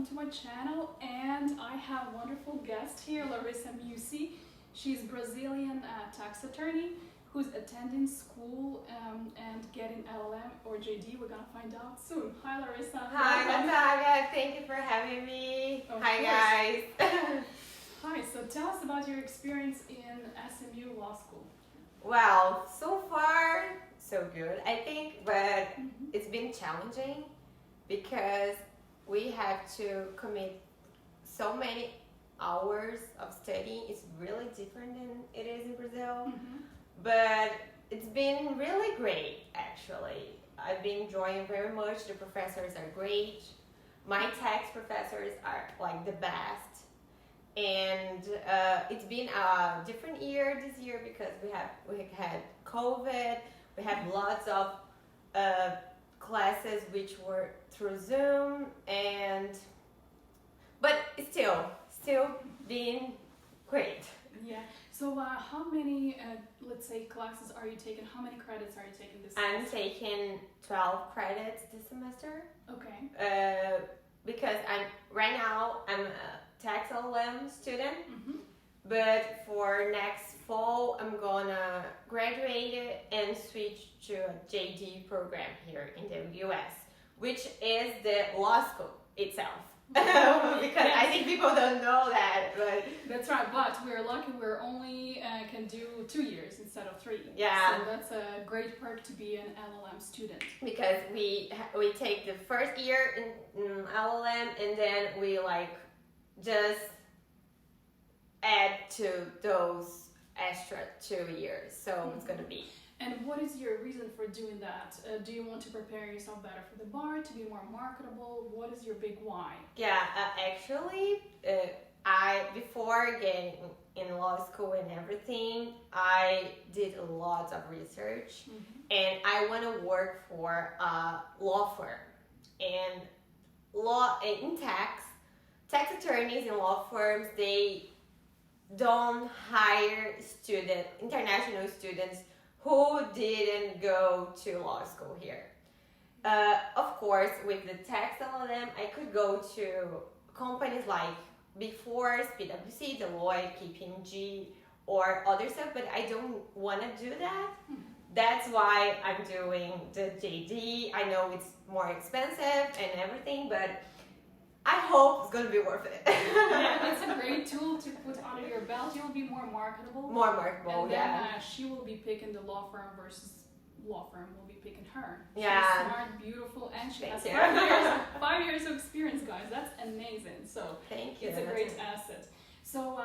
welcome to my channel. And I have a wonderful guest here, Larissa. She's Brazilian tax attorney who's attending school and getting LL.M or JD. We're gonna find out soon. Hi, Larissa. Hi, Natalia. Thank you for having me. Hi, guys. Hi. So tell us about your experience in SMU Law School. Well, so far so good, I think, but it's been challenging because we have to commit so many hours of studying. It's really different than it is in Brazil, but it's been really great, actually. I've been enjoying very much. The professors are great. My tax professors are like the best. And it's been a different year this year because we had COVID. We have lots of classes which were through Zoom, but it's still being great. Yeah. So how many, let's say, classes are you taking? How many credits are you taking this I'm semester? taking 12 credits this semester. Okay. Because right now I'm a tax LL.M student, but for next fall I'm gonna graduate it and switch to a JD program here in the US, which is the law school itself. Because I think people don't know that, but that's right. But we're lucky; we're only can do 2 years instead of 3. Yeah. So that's a great perk to be an LL.M student. Because we take the first year in LL.M and then we just add to those extra 2 years. So it's gonna be. And what is your reason for doing that? Do you want to prepare yourself better for the bar, to be more marketable? What is your big why? Yeah, actually, before getting in law school and everything, I did a lot of research, and I want to work for a law firm. And in tax attorneys in law firms, they don't hire international students who didn't go to law school here. Of course, with the tax LL.M, I could go to companies like Big Four, PwC, Deloitte, KPMG, or other stuff, but I don't want to do that. That's why I'm doing the JD. I know it's more expensive and everything, but I hope it's going to be worth it. Yeah, it's a great tool to put under your belt. You'll be more marketable. More marketable, and then, yeah. She will be picking the law firm versus law firm will be picking her. Yeah. She's smart, beautiful, and she has 5 years of experience, guys. That's amazing. So thank you. It's a great asset. So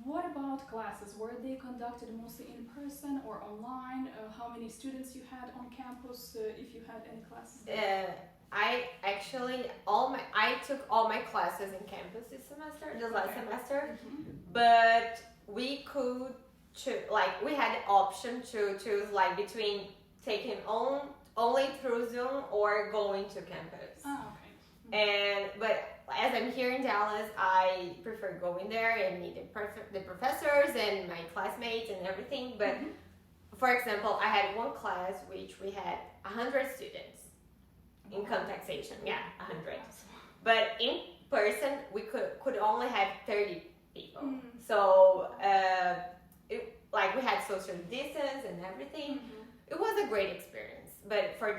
what about classes? Were they conducted mostly in person or online? How many students you had on campus, if you had any classes there? I took all my classes in campus this last semester, but we could we had the option to choose between taking only through Zoom or going to campus. Oh, okay. But as I'm here in Dallas, I prefer going there and meet the professors and my classmates and everything. But for example, I had one class which we had 100 students. Income taxation, 100. But in person, we could only have 30 people. So we had social distance and everything. It was a great experience. But for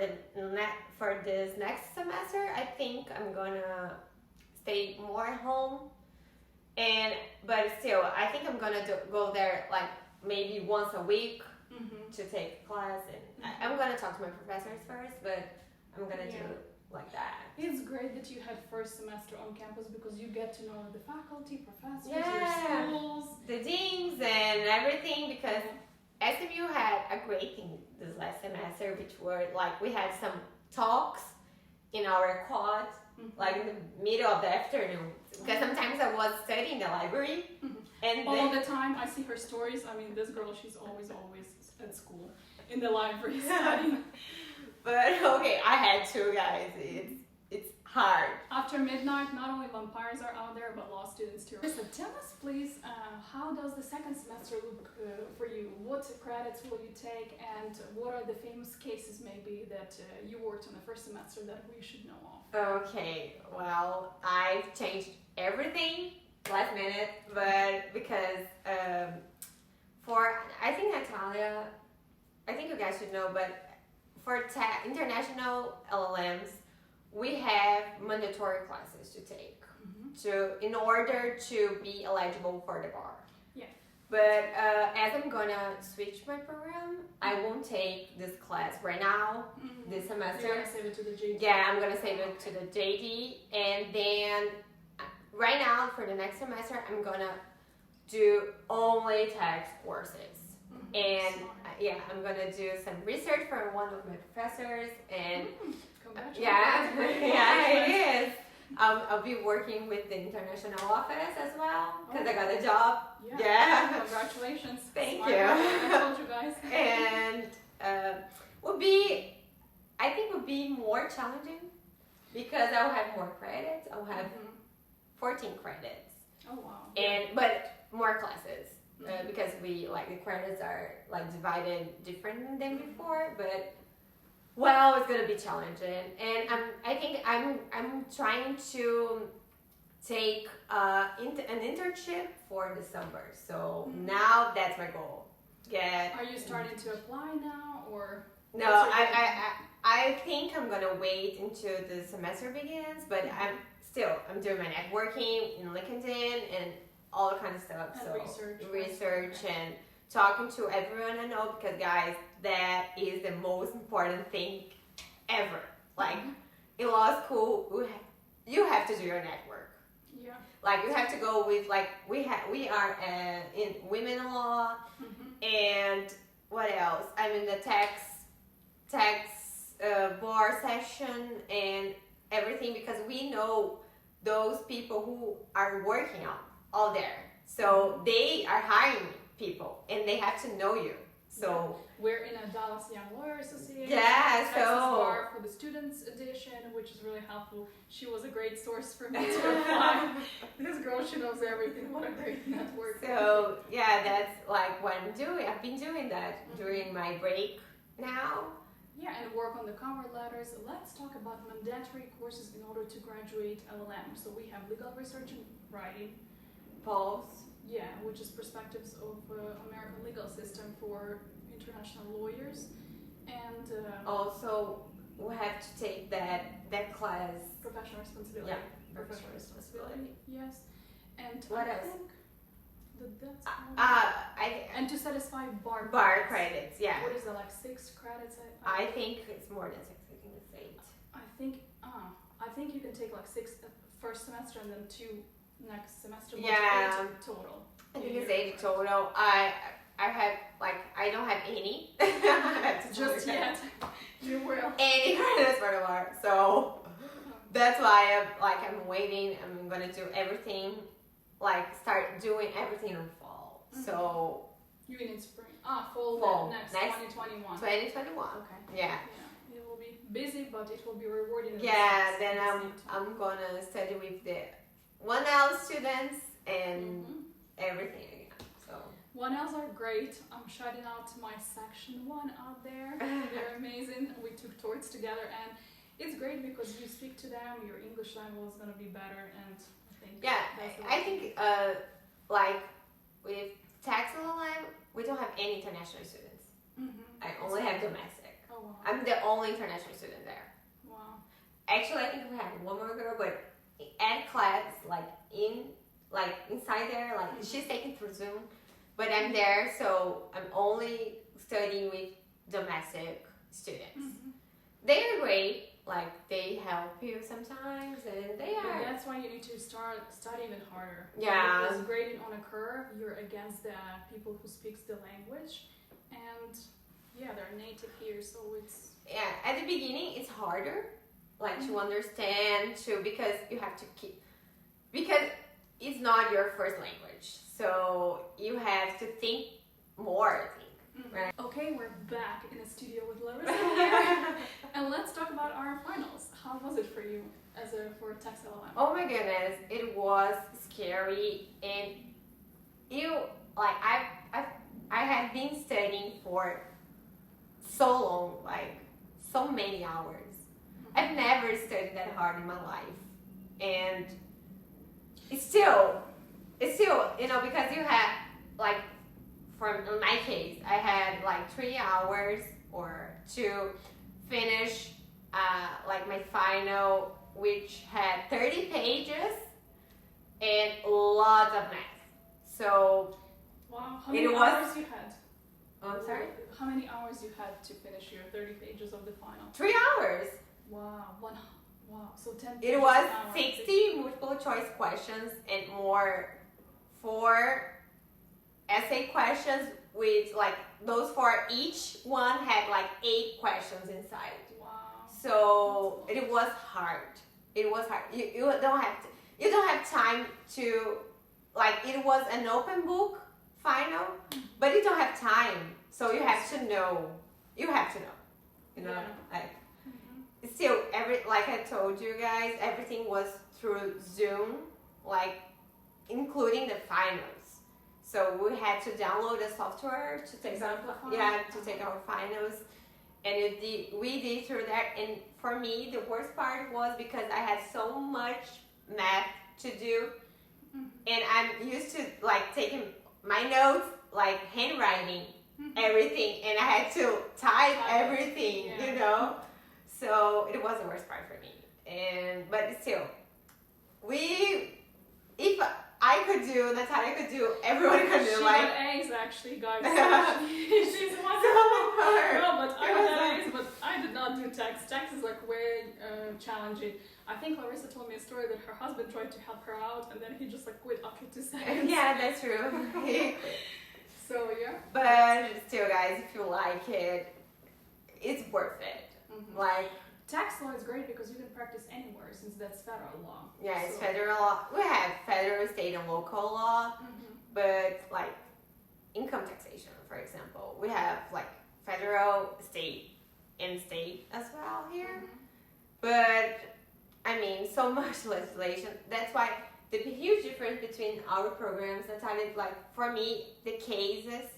this next semester, I think I'm gonna stay more at home. But still, I think I'm gonna go there maybe once a week to take a class. And I'm gonna talk to my professors first, but I'm gonna do it like that. It's great that you had first semester on campus because you get to know the faculty, professors, your schools, the deans and everything, because SMU had a great thing this last semester, which were we had some talks in our quad, in the middle of the afternoon, because sometimes I was studying in the library. And all the time. I see her stories. I mean, this girl, she's always at school in the library studying. But okay, I had to, guys. It's hard. After midnight, not only vampires are out there, but law students too. So tell us, please, how does the second semester look for you? What credits will you take, and what are the famous cases maybe that you worked on the first semester that we should know of? Okay, well, I've changed everything last minute, but because I think Natalia, I think you guys should know, but for international LLMs, we have mandatory classes to take in order to be eligible for the bar. Yeah. But as I'm gonna switch my program, I won't take this class right now, this semester. You're gonna save it to the JD? Yeah, I'm gonna save it to the JD, and then right now for the next semester, I'm gonna do only tax courses. And yeah, I'm gonna do some research for one of my professors, and yeah, it is. I'll be working with the international office as well because I got a job. Yeah. Congratulations. Thank Smart you. I told you guys. And I think would be more challenging because I'll have more credits. I'll have 14 credits. Oh wow. But more classes. Because the credits are divided different than before, but it's gonna be challenging, and I think I'm trying to take an internship for the summer. So now that's my goal. Yeah. Are you starting to apply now, or no? I think I'm gonna wait until the semester begins, but I'm doing my networking in LinkedIn and all the kind of stuff. And research and talking to everyone I know, because guys, that is the most important thing ever. In law school, you have to do your network. Yeah. You have to go with we are in women in law, and what else? I'm in the tax bar session and everything, because we know those people who are working all there. So they are hiring people, and they have to know you. So we're in a Dallas Young Lawyer Association. Yeah, Texas Bar for the Students Edition, which is really helpful. She was a great source for me to apply. This girl, she knows everything. What a great network. So yeah, that's what I'm doing. I've been doing that during my break now. Yeah, and work on the cover letters. Let's talk about mandatory courses in order to graduate LLM. So we have legal research and writing. Pulse. Yeah, which is perspectives of American legal system for international lawyers, and also we have to take that class. Professional responsibility. Yeah, professional responsibility. Yes, and what I else? think that's and to satisfy bar credits. Yeah. What is that, 6 credits? I think it's more than 6. I think it's 8. I think you can take 6 first semester and then 2 next semester. Yeah. Total. I think it's 8 total. I have I don't have any. Just yet. You will. Any credits for the bar. So that's why I'm waiting. I'm gonna do everything. Start doing everything in fall. So you mean in spring? Fall. Next 2021. 2021. Okay. Yeah. It will be busy, but it will be rewarding. Yeah. Then I'm gonna study with the 1L students and everything again. So 1Ls are great. I'm shouting out to my section 1 out there. They're amazing. We took tours together, and it's great because you speak to them. Your English level is gonna be better, and I think with tax LLM, we don't have any international students. I only have domestic. Oh wow. I'm the only international student there. Wow. Actually, I think we have one more girl, but at class, inside there, she's taking through Zoom, but I'm there, so I'm only studying with domestic students. They are great. They help you sometimes, and they are. But that's why you need to start studying it harder. Yeah. Because grading on a curve, you're against the people who speaks the language, and they're native here, so it's. Yeah, at the beginning it's harder, to understand because you have to because it's not your first language, so you have to think more. Right. Okay, we're back in the studio with Larissa here, and let's talk about our finals. How was it for you for tax LLM? Oh my goodness, it was scary, and I have been studying for so long, so many hours, I've never studied that hard in my life, and it's still, because you had like, in my case, I had like 3 hours or to finish like my final, which had 30 pages and lots of math. So wow, how many hours you had? I'm sorry? How many hours you had to finish your 30 pages of the final? 3 hours. Wow, wow. So 10 It was 60 multiple choice questions and more 4 essay questions with like those 4, each one had like 8 questions inside. Wow. So it was hard. It was hard. You don't have time to, like, it was an open book final, but you don't have time. So you have to know. You know, Yeah. like, still, like I told you guys, everything was through Zoom, like, including the finals. So we had to download a software to take our finals, and we did through that. And for me, the worst part was because I had so much math to do, and I'm used to like taking my notes, like handwriting everything, and I had to type everything, So it was the worst part for me. But still, if I could do, Natalia could do, everyone could do. She like got A's actually, guys. She's one so hard. No, but I got A's, but I did not do text. Text is like very challenging. I think Larissa told me a story that her husband tried to help her out, and then he just like quit after 2 seconds. Yeah, that's true. So yeah. But still, guys, if you like it, it's worth it. Like, tax law is great because you can practice anywhere since that's federal law. yeah, it's federal law. We have federal, state, and local law, but like income taxation, for example, we have like federal, state, and state as well here. But I mean, so much legislation. That's why the huge difference between our programs, Natalia, like for me, the cases,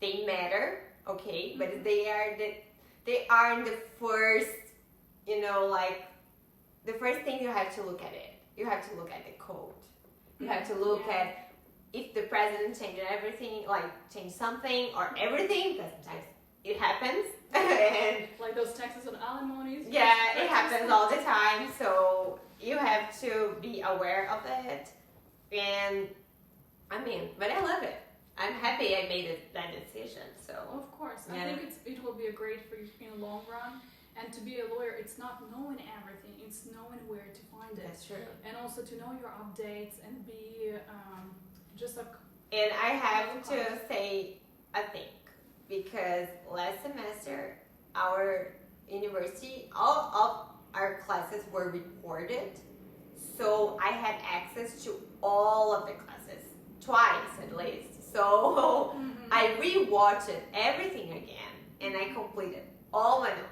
they matter, okay, but they are in the first, like the first thing you have to look at it. You have to look at the code. You have to look at if the president changed everything, like change something or everything, because sometimes it happens. And like those taxes on alimonies. yeah, it happens all the time. So you have to be aware of it. And I mean, but I love it. I'm happy I made that decision. So of course, I think it will be a great for you in the long run. And to be a lawyer, it's not knowing everything; it's knowing where to find it. that's true. And also to know your updates and be just like. And I have to say a thing, because last semester our university, all of our classes were recorded, so I had access to all of the classes twice at least. So I rewatched everything again, and I completed all my notes.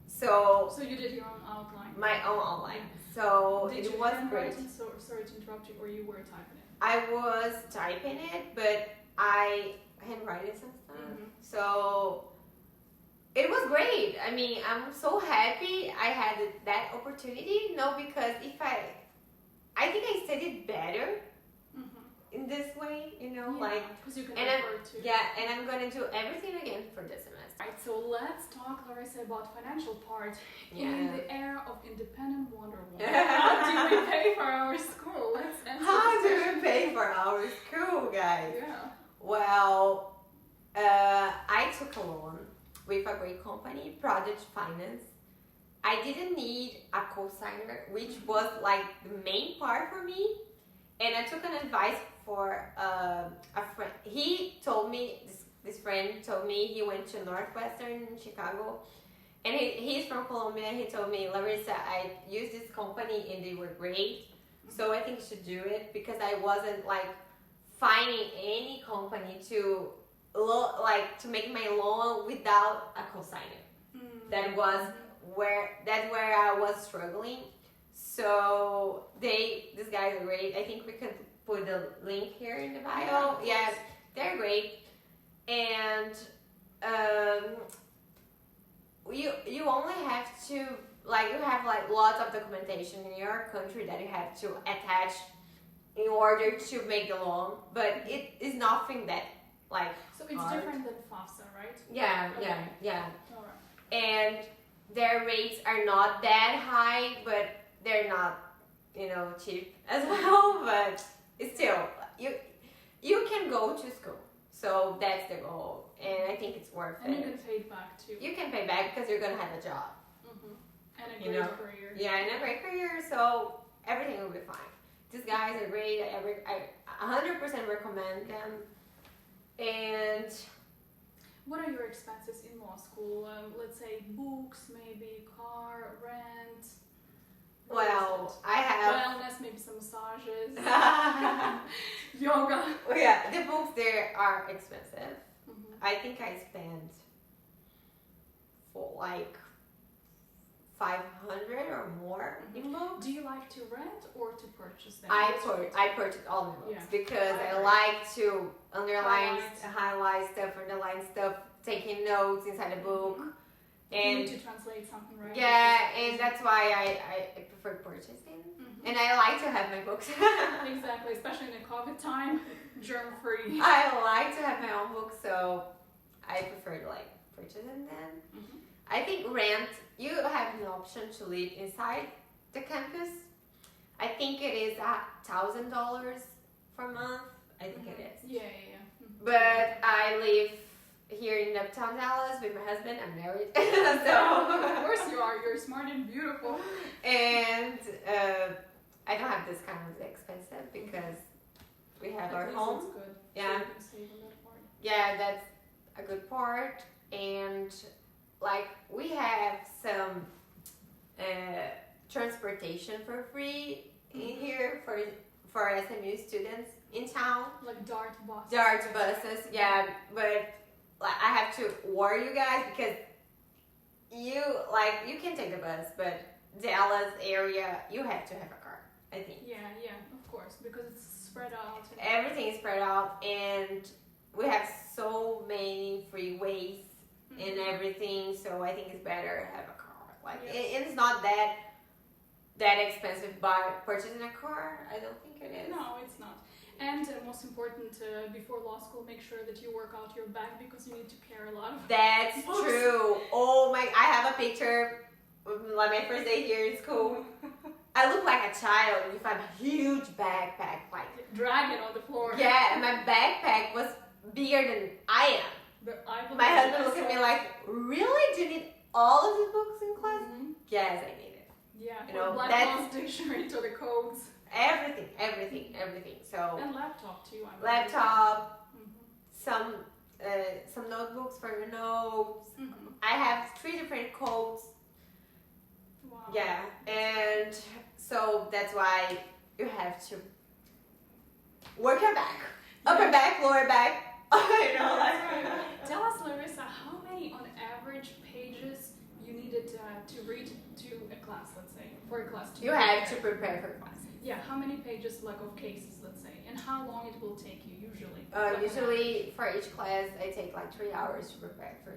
So you did your own outline. My own outline. So did it was great. Sorry to interrupt you, or you were typing it? I was typing it, but I handwrite some stuff. So it was great. I mean, I'm so happy I had that opportunity. Because if I think I studied better in this way, like, because you can and refer to. yeah, and I'm gonna do everything again for this semester. Right, so let's talk, Larissa, about financial part. In the era of independent Wonder Woman, how do we pay for our school? Let's answer How this do question. we pay for our school, guys? Yeah. Well, I took a loan with a great company, Project Finance. I didn't need a co-signer, which was like the main part for me. And I took an advice for a friend. He told me, this friend told me, he went to Northwestern Chicago, and he's from Colombia. He told me, Larissa, I used this company and they were great, so I think you should do it, because I wasn't like finding any company to make my loan without a co-signer. That's where I was struggling. So this guy is great. I think we could put the link here in the bio. Yeah, they're great. And you only have to like you have like lots of documentation in your country that you have to attach in order to make the loan, but it is nothing that like So it's hard. different than FAFSA, right? Yeah, Okay. yeah. Alright. And their rates are not that high, but they're not, cheap as well. But still, you can go to school, so that's the goal, and I think it's worth And it. you can pay it back too. You can pay back because you're gonna have a job. And a You great know. career. Yeah, and a great career, so everything will be fine. These guys are great. I 100% recommend them. And What are your expenses in law school? Let's say books, maybe car, rent. What is well, it? I have. Wellness, maybe some massages, yoga. Yeah, the books there are expensive. Mm-hmm. I think I spent for like 500 or more in books. Do you like to rent or to purchase them? I purchased all the books Yeah. because I like to highlight stuff, taking notes inside the book. You And need to translate something, right? yeah, and that's why I prefer purchasing. And I like to have my books. Exactly, especially in the COVID time, germ-free. I like to have my own books, so I prefer to like purchasing them. I think rent, you have an option to live inside the campus. I think it is $1,000 per month. I think it is. Yeah. But I live here in Uptown Dallas with my husband. I'm married, so Of course you are. You're smart and beautiful. and I don't have this kind of expensive because we have At our least home. it's good. Yeah. So you can save on that part. Yeah, that's a good part. And like we have some transportation for free in here for SMU students in town. Like dart buses. Dart buses, yeah, but like I have to warn you guys because you can take the bus, but Dallas area you have to have a car. I think Yeah, of course, because it's spread out. everything is spread out, and we have so many freeways and everything. So I think it's better to have a car. Like it's not that expensive by purchasing a car. I don't think it is. No, it's not. And most important, before law school, make sure that you work out your back because you need to carry a lot of. That's books. true. Oh my! I have a picture of like my first day here in school. I look like a child with a huge backpack, like Dragging on the floor. yeah. And my backpack was bigger than I am. My husband looked at me like, "Really? Do you need all of the books in class?" Yes, I need it. Yeah, You know, black that's- Mouse dictionary to the codes. Everything. So And laptop too. laptop, some notebooks for your notes. I have 3 different codes. Wow. Yeah, and so that's why you have to work your back, upper back, lower back. Tell us, Larissa, how many on average pages you needed to read to a class, let's say, for a class. You have to prepare for class. Yeah, how many pages like of cases, let's say, and how long it will take you usually? Usually for each class, I take like 3 hours to prepare for